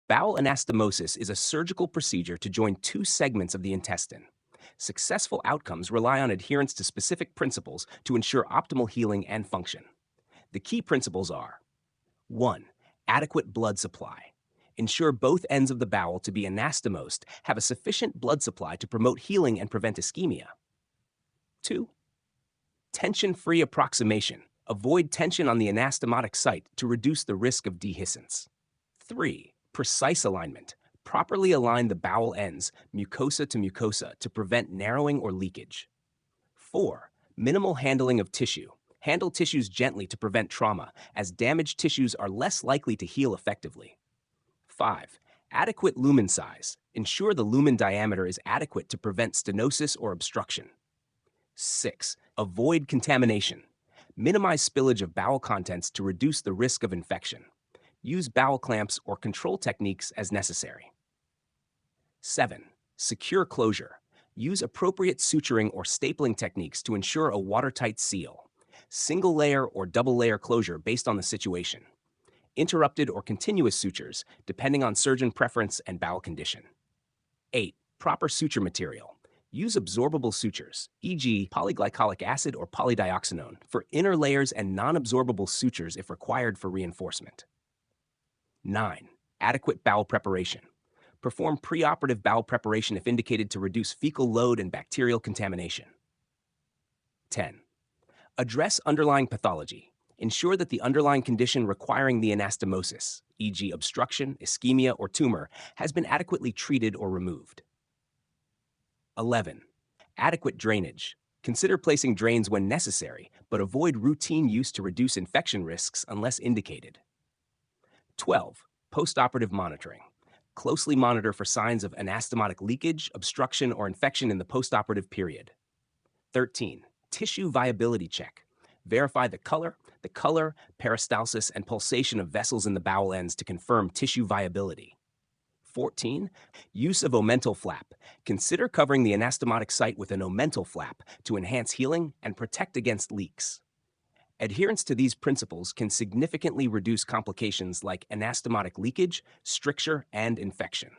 Bowel anastomosis is a surgical procedure to join two segments of the intestine. Successful outcomes rely on adherence to specific principles to ensure optimal healing and function. The key principles are: 1. Adequate blood supply. Ensure both ends of the bowel to be anastomosed have a sufficient blood supply to promote healing and prevent ischemia. 2. Tension-free approximation. Avoid tension on the anastomotic site to reduce the risk of dehiscence. 3. Precise alignment. Properly align the bowel ends, mucosa to mucosa, to prevent narrowing or leakage. 4. Minimal handling of tissue. Handle tissues gently to prevent trauma, as damaged tissues are less likely to heal effectively. 5. Adequate lumen size. Ensure the lumen diameter is adequate to prevent stenosis or obstruction. 6. Avoid contamination. Minimize spillage of bowel contents to reduce the risk of infection. Use bowel clamps or control techniques as necessary. 7. Secure closure. Use appropriate suturing or stapling techniques to ensure a watertight seal. Single layer or double layer closure based on the situation. Interrupted or continuous sutures, depending on surgeon preference and bowel condition. 8. Proper suture material. Use absorbable sutures, e.g. polyglycolic acid or polydioxanone, for inner layers and non-absorbable sutures if required for reinforcement. 9. Adequate bowel preparation. Perform preoperative bowel preparation if indicated to reduce fecal load and bacterial contamination. 10. Address underlying pathology. Ensure that the underlying condition requiring the anastomosis, e.g. obstruction, ischemia, or tumor, has been adequately treated or removed. 11. Adequate drainage. Consider placing drains when necessary, but avoid routine use to reduce infection risks unless indicated. 12. Postoperative monitoring. Closely monitor for signs of anastomotic leakage, obstruction, or infection in the postoperative period. 13. Tissue viability check. Verify the color, peristalsis, and pulsation of vessels in the bowel ends to confirm tissue viability. 14. Use of omental flap. Consider covering the anastomotic site with an omental flap to enhance healing and protect against leaks. Adherence to these principles can significantly reduce complications like anastomotic leakage, stricture, and infection.